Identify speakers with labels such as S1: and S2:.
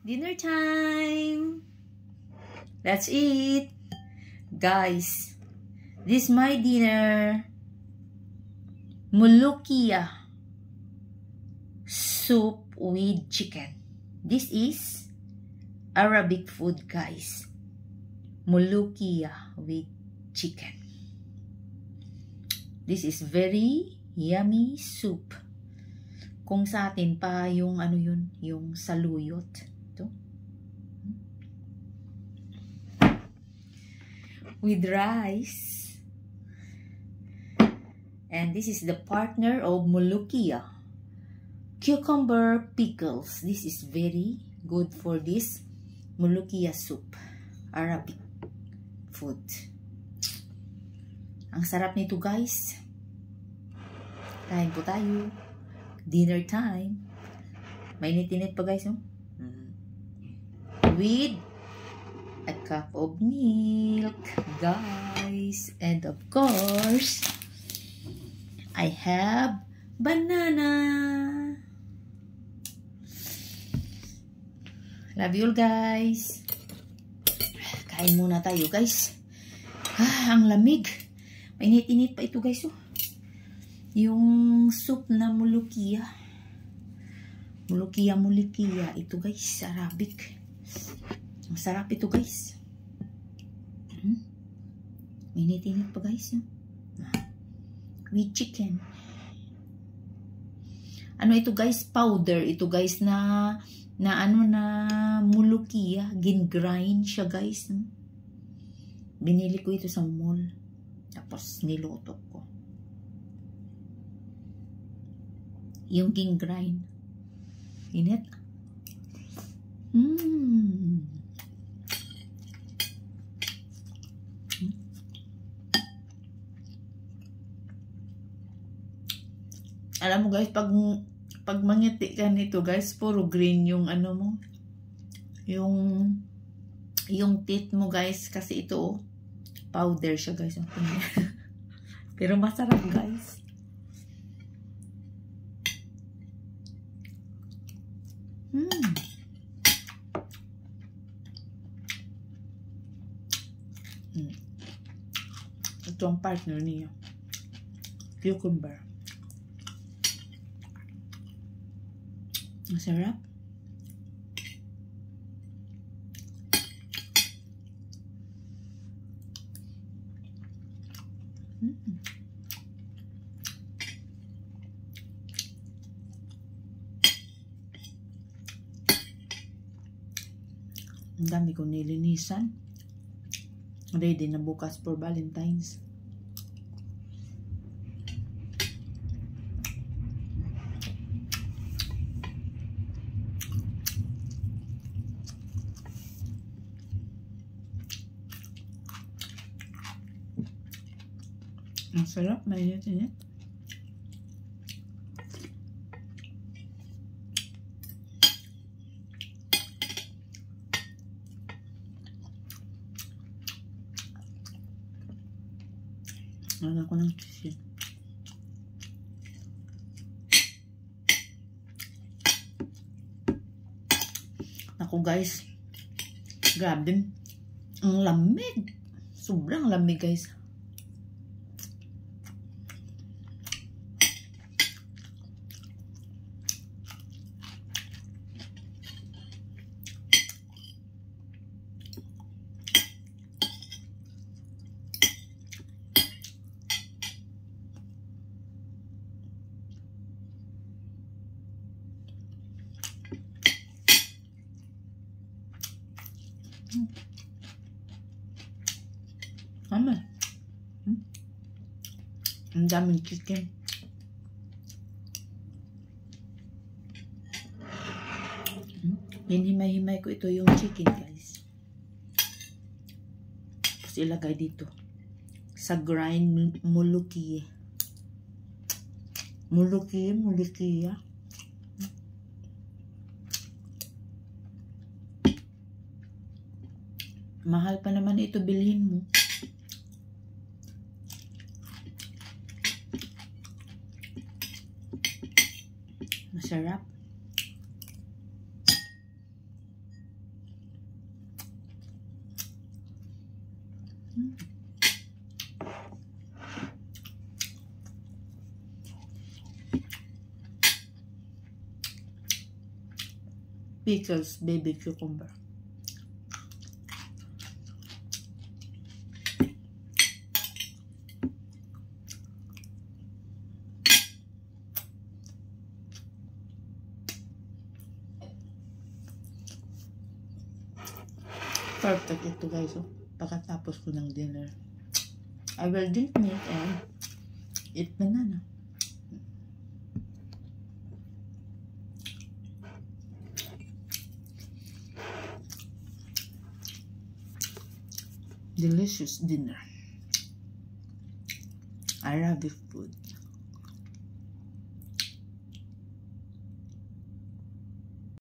S1: Dinner time! Let's eat! Guys, this is my dinner. Mulukia soup with chicken. This is Arabic food, guys. Mulukia with chicken. This is very yummy soup. Kung sa atin pa yung ano yun, yung saluyot. Ito. With rice. And this is the partner of Mulukia. Cucumber pickles. This is very good for this Mulukia soup. Arabic food. Ang sarap nito, guys. Kain po tayo. Dinner time. Mainit-init pa, guys. No? With a cup of milk, guys. And of course, I have banana. Love you all, guys. Kain muna tayo, guys. Ang lamig. Mainit-init pa ito, guys. Oh. Yung soup na Mulukia. Mulukia. Ito, guys. Arabic. Ang sarap ito, guys. Mainit-init pa, guys. With chicken. Ano ito, guys? Powder. Ito, guys, na Mulukia. Gin-grind siya, guys. Binili ko ito sa mall. Tapos, niluto ko. Yung gin-grind. Init. Alam mo, guys, pag mangiti ka nito, guys, puro green yung ano mo. Yung teeth mo, guys, kasi ito, powder siya, guys. Pero masarap, guys. Ito ang partner niya. Cucumber. Masarap. Ang dami ko nilinisan. Ready na bukas for Valentine's. Ang sarap, mainit-init. Wala ko ng cheese. Ako, guys. Grabe. Ang lamig. Sobrang lamig, guys. Mama. Ang daming chicken. Hinimay-himay ko ito yung chicken, guys. Tapos ilagay dito. Sa grind Mulukia. Mulukia. Mahal pa naman ito bilhin mo. Masarap. Pickles baby cucumber. Perfect ito guys. So, pagkatapos ko ng dinner, I will drink milk and eat banana. Delicious dinner. I love this food.